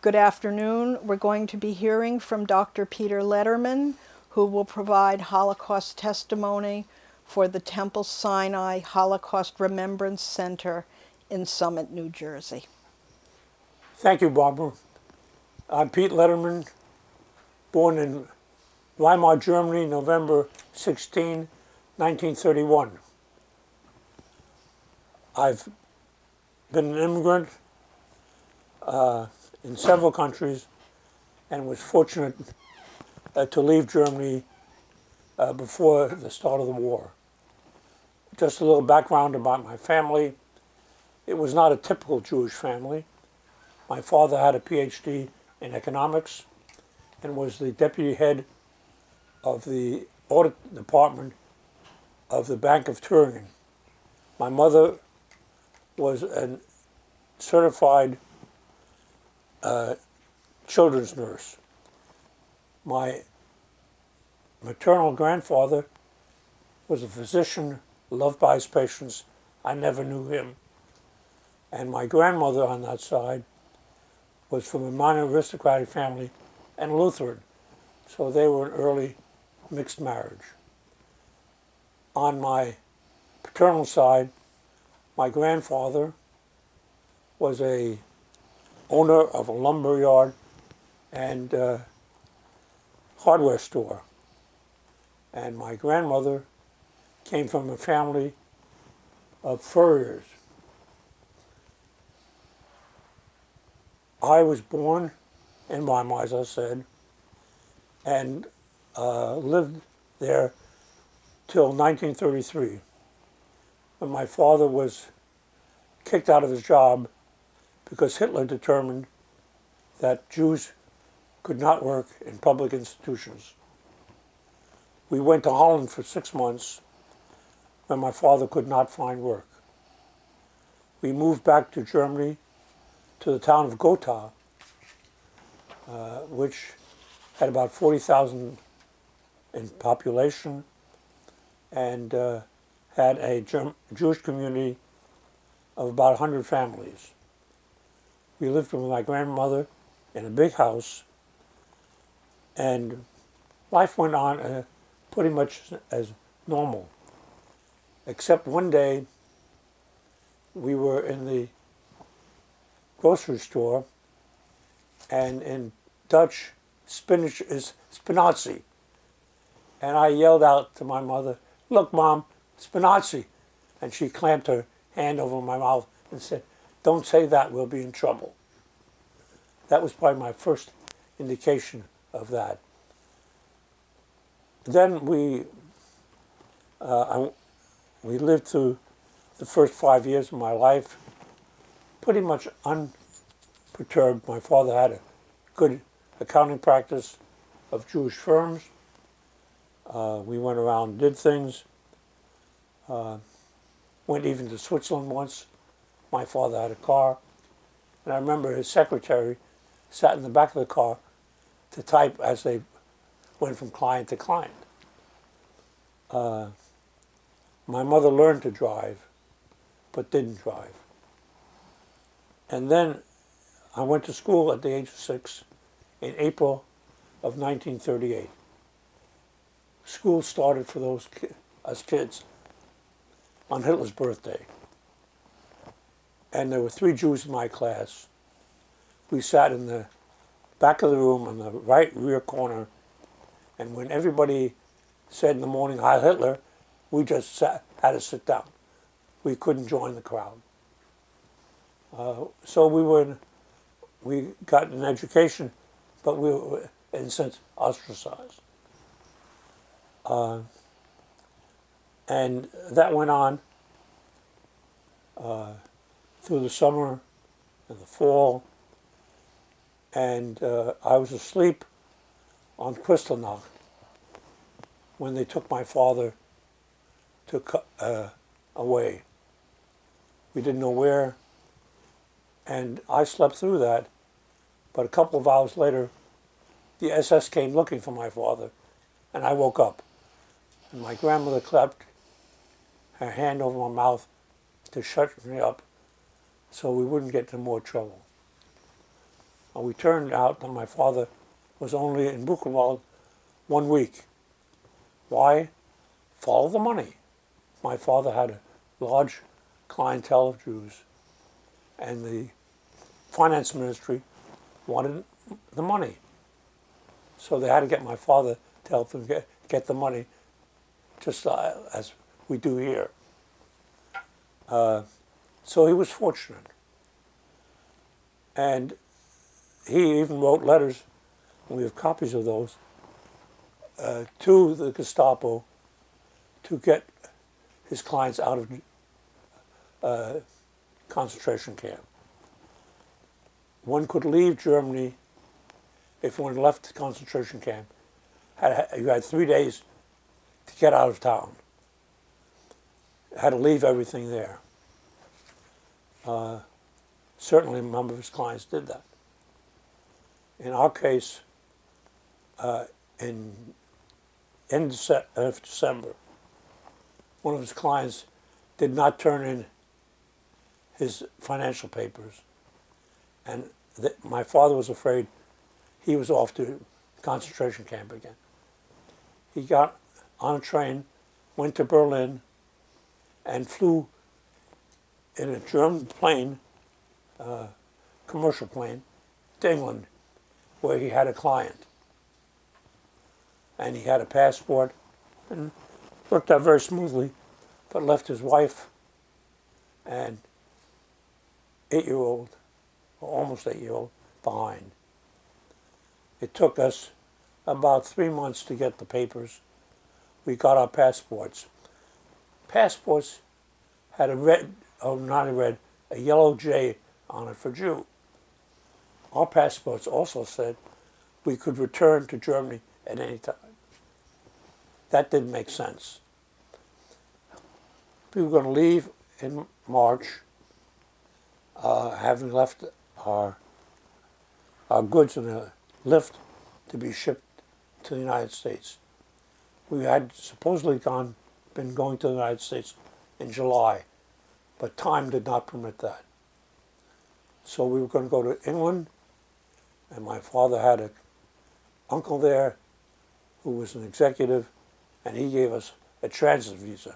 Good afternoon. We're going to be hearing from Dr. Peter Lederman, who will provide Holocaust testimony for the Temple Sinai Holocaust Remembrance Center in Summit, New Jersey. Thank you, Barbara. I'm Pete Lederman, born in Weimar, Germany, November 16, 1931. I've been an immigrant in several countries and was fortunate to leave Germany before the start of the war. Just a little background about my family. It was not a typical Jewish family. My father had a PhD in economics and was the deputy head of the audit department of the Bank of Turingen. My mother was a certified children's nurse. My maternal grandfather was a physician, loved by his patients. I never knew him. And my grandmother on that side was from a minor aristocratic family and Lutheran. So they were an early mixed marriage. On my paternal side, my grandfather was a owner of a lumber yard and hardware store. And my grandmother came from a family of furriers. I was born in Weimar, as I said, and lived there till 1933, when my father was kicked out of his job because Hitler determined that Jews could not work in public institutions. We went to Holland for 6 months when my father could not find work. We moved back to Germany, to the town of Gotha, which had about 40,000 in population and had a Jewish community of about 100 families. We lived with my grandmother in a big house, and life went on pretty much as normal, except one day we were in the grocery store, and in Dutch, spinach is spinazie. And I yelled out to my mother, "Look, Mom, spinazie." And she clamped her hand over my mouth and said, "Don't say that, we'll be in trouble." That was probably my first indication of that. Then we lived through the first 5 years of my life pretty much unperturbed. My father had a good accounting practice of Jewish firms. We went around, did things, went even to Switzerland once. My father had a car, and I remember his secretary sat in the back of the car to type as they went from client to client. My mother learned to drive, but didn't drive. And then I went to school at the age of 6 in April of 1938. School started for us kids on Hitler's birthday. And there were 3 Jews in my class. We sat in the back of the room in the right rear corner, and when everybody said in the morning, "Heil Hitler," we just had to sit down. We couldn't join the crowd. So we got an education, but we were, in a sense, ostracized. And that went on through the summer and the fall. And I was asleep on Kristallnacht when they took my father away. We didn't know where, and I slept through that. But a couple of hours later, the SS came looking for my father, and I woke up. And my grandmother clapped her hand over my mouth to shut me up so we wouldn't get into more trouble. And we turned out that my father was only in Buchenwald 1 week. Why? Follow the money. My father had a large clientele of Jews, and the finance ministry wanted the money. So they had to get my father to help them get the money, just as we do here. So he was fortunate. And he even wrote letters, and we have copies of those, to the Gestapo to get his clients out of concentration camp. One could leave Germany if one left the concentration camp. You had 3 days to get out of town. Had to leave everything there. Certainly a number of his clients did that. In our case, in end of December, one of his clients did not turn in his financial papers, and my father was afraid he was off to concentration camp again. He got on a train, went to Berlin, and flew in a German plane, commercial plane, to England, where he had a client. And he had a passport, and worked out very smoothly, but left his wife and 8-year-old, or almost 8-year-old, behind. It took us about 3 months to get the papers. We got our passports. Passports had a yellow J on it for Jew. Our passports also said we could return to Germany at any time. That didn't make sense. We were going to leave in March, having left our goods in a lift to be shipped to the United States. We had supposedly been going to the United States in July, but time did not permit that. So we were going to go to England, and my father had an uncle there who was an executive, and he gave us a transit visa.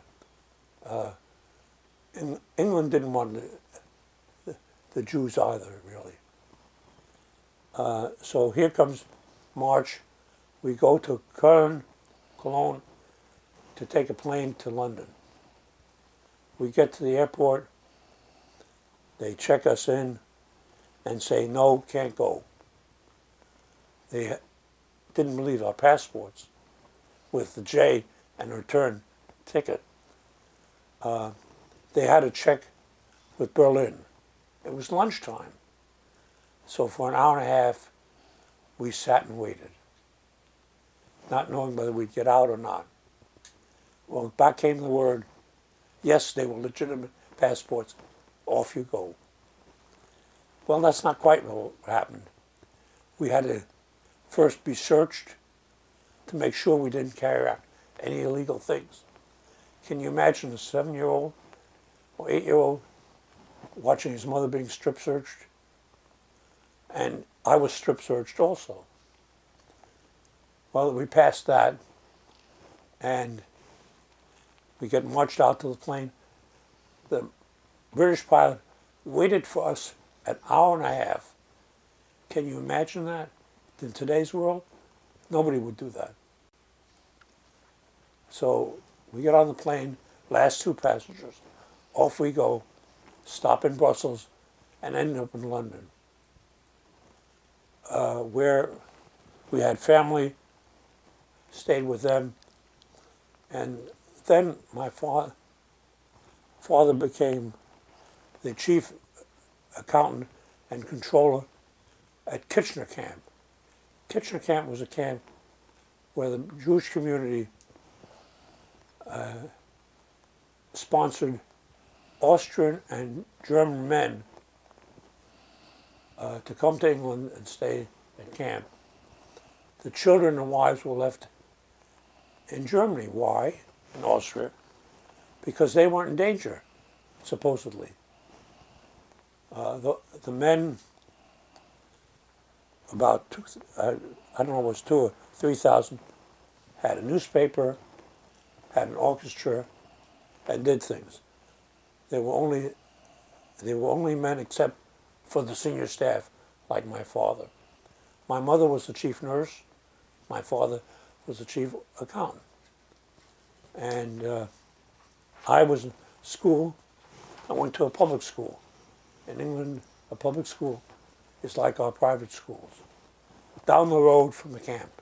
England didn't want the Jews either, really. So here comes March. We go to Cologne, to take a plane to London. We get to the airport. They check us in and say, no, can't go. They didn't believe our passports with the J and return ticket. They had to check with Berlin. It was lunchtime. So for an hour and a half, we sat and waited, not knowing whether we'd get out or not. Well, back came the word, yes, they were legitimate passports, off you go. Well, that's not quite what happened. We had to first be searched to make sure we didn't carry out any illegal things. Can you imagine a 7-year-old or 8-year-old watching his mother being strip searched? And I was strip searched also. Well, we passed that, and we get marched out to the plane. The British pilot waited for us an hour and a half. Can you imagine that? In today's world, nobody would do that. So we get on the plane, last 2 passengers. Off we go, stop in Brussels, and end up in London, where we had family, stayed with them, and then my father became the chief accountant and controller at Kitchener Camp. Kitchener Camp was a camp where the Jewish community sponsored Austrian and German men to come to England and stay at camp. The children and wives were left in Germany. Why? In Austria? Because they weren't in danger, supposedly. The men about I don't know, it was 2 or 3,000, had a newspaper, had an orchestra, and did things. They were only men except for the senior staff, like my father. My mother was the chief nurse. My father was the chief accountant. And I was in school. I went to a public school. In England, a public school is like our private schools, down the road from the camp.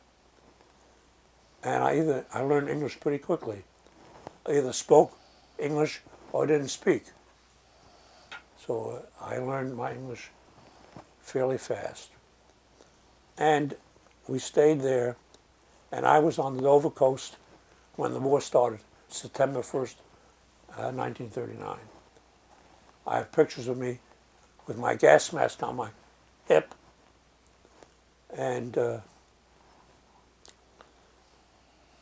And I learned English pretty quickly. I either spoke English or didn't speak. So I learned my English fairly fast. And we stayed there, and I was on the Dover coast when the war started, September 1st, 1939. I have pictures of me with my gas mask on my hip, and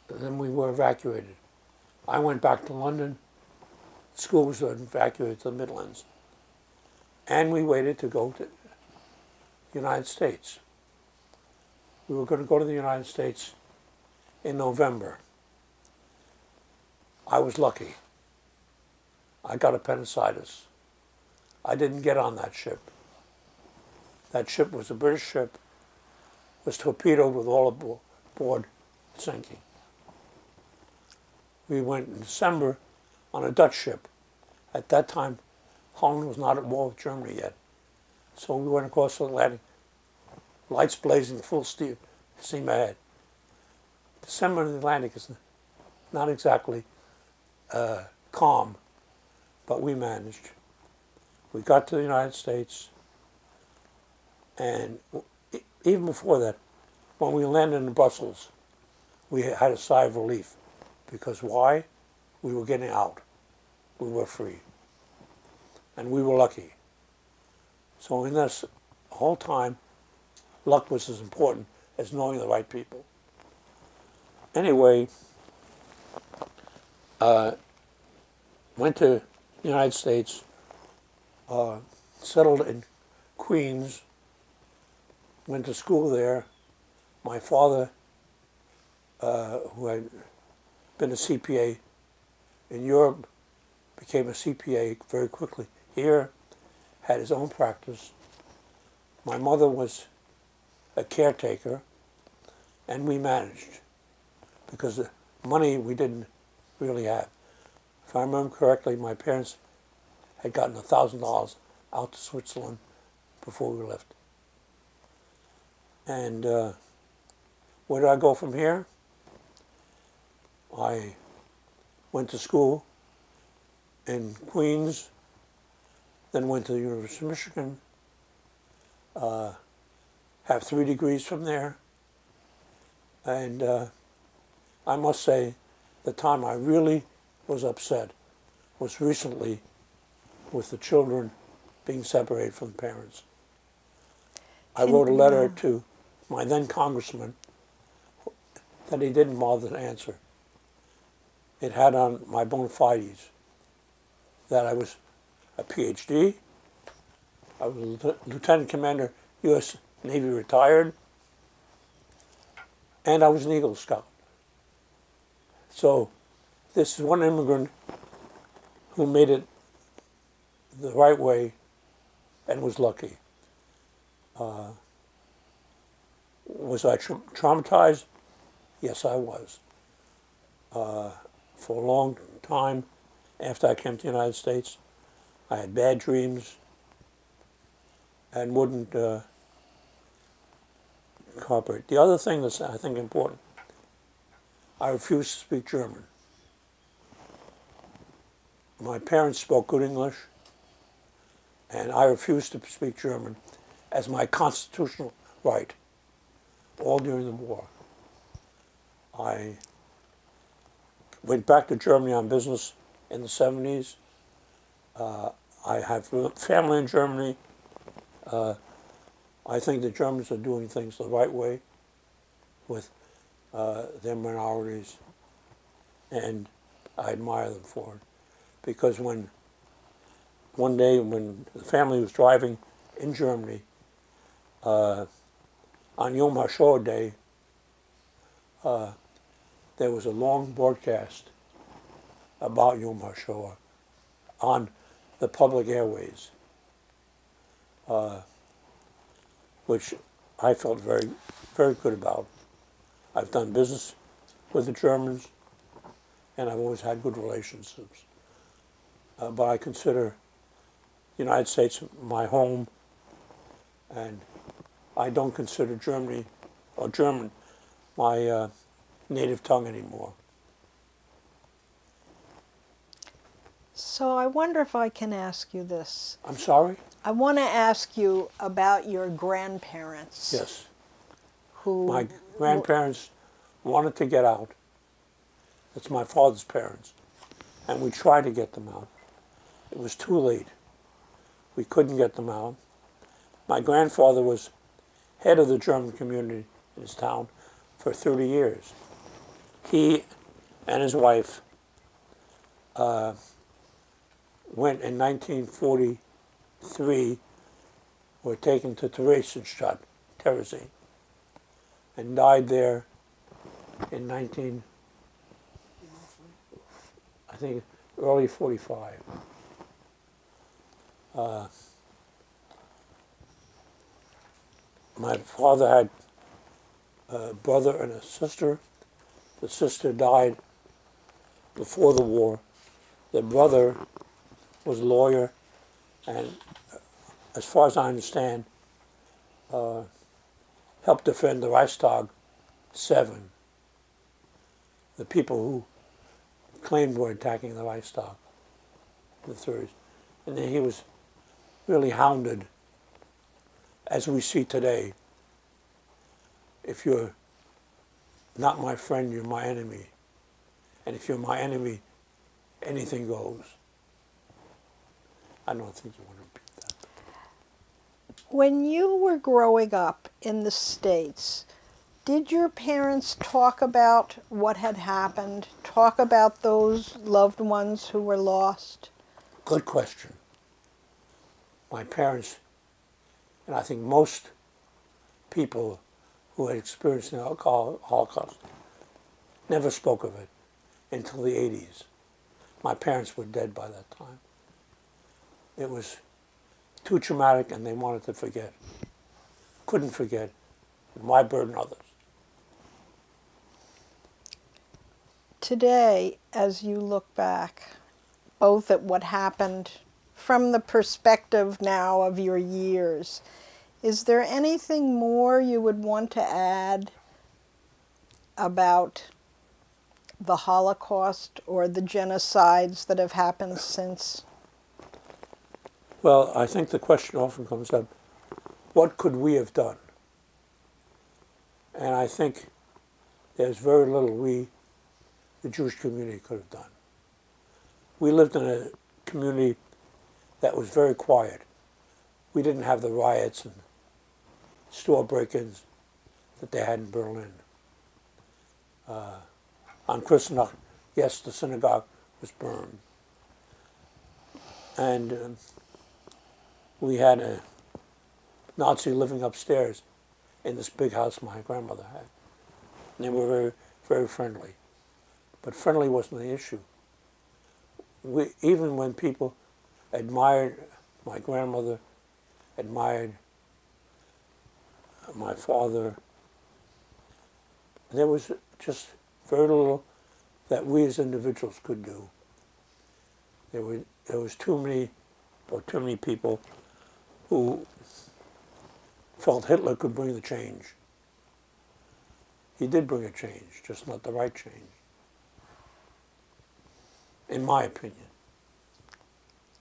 then we were evacuated. I went back to London. School was evacuated to the Midlands. And we waited to go to the United States. We were going to go to the United States in November. I was lucky. I got appendicitis. I didn't get on that ship. That ship was a British ship, was torpedoed with all aboard sinking. We went in December on a Dutch ship. At that time, Holland was not at war with Germany yet. So we went across the Atlantic, lights blazing, full steam ahead. December in the Atlantic is not exactly calm, but we managed. We got to the United States, and even before that, when we landed in Brussels, we had a sigh of relief. Because why? We were getting out. We were free. And we were lucky. So in this whole time, luck was as important as knowing the right people. Anyway, went to the United States, settled in Queens, went to school there. My father, who had been a CPA in Europe, became a CPA very quickly here, had his own practice. My mother was a caretaker, and we managed because the money we didn't really have. If I remember correctly, my parents had gotten $1,000 out to Switzerland before we left. And where did I go from here? I went to school in Queens, then went to the University of Michigan, have 3 degrees from there. And I must say, the time I really was upset was recently with the children being separated from the parents. I wrote a letter to my then congressman that he didn't bother to answer. It had on my bona fides that I was a PhD, I was a Lieutenant Commander, U.S. Navy retired, and I was an Eagle Scout. So this is one immigrant who made it the right way and was lucky. Was I traumatized? Yes, I was. For a long time after I came to the United States, I had bad dreams and wouldn't cooperate. The other thing that's, I think, important, I refused to speak German. My parents spoke good English, and I refused to speak German as my constitutional right, all during the war. I went back to Germany on business in the 70s. I have family in Germany. I think the Germans are doing things the right way with their minorities, and I admire them for it. Because one day when the family was driving in Germany, on Yom HaShoah Day, there was a long broadcast about Yom HaShoah on the public airways, which I felt very, very good about. I've done business with the Germans, and I've always had good relationships. But I consider the United States my home, and I don't consider Germany or German my native tongue anymore. So I wonder if I can ask you this. I'm sorry? I want to ask you about your grandparents. Yes. Who My grandparents wanted to get out. It's my father's parents. And we tried to get them out. It was too late. We couldn't get them out. My grandfather was head of the German community in his town for 30 years. He and his wife went in 1943, were taken to Theresienstadt, Terezin, and died there in I think early 45. My father had a brother and a sister. The sister died before the war. The brother was a lawyer, and as far as I understand, helped defend the Reichstag 7, the people who claimed were attacking the Reichstag in the 30s. And then he was really hounded, as we see today. If you're not my friend, you're my enemy. And if you're my enemy, anything goes. I don't think you want to repeat that. When you were growing up in the States, did your parents talk about what had happened? Talk about those loved ones who were lost? Good question. My parents, and I think most people who had experienced the Holocaust, never spoke of it until the 80s. My parents were dead by that time. It was too traumatic, and they wanted to forget. Couldn't forget. Why burden others? Today, as you look back, both at what happened from the perspective now of your years, is there anything more you would want to add about the Holocaust or the genocides that have happened since? Well, I think the question often comes up, what could we have done? And I think there's very little we, the Jewish community, could have done. We lived in a community that was very quiet. We didn't have the riots and store break-ins that they had in Berlin. On Kristallnacht, yes, the synagogue was burned. And we had a Nazi living upstairs in this big house my grandmother had. And they were very, very friendly. But friendly wasn't the issue. Even when people admired my grandmother, admired my father, there was just very little that we as individuals could do. There was too many people who felt Hitler could bring the change. He did bring a change, just not the right change, in my opinion.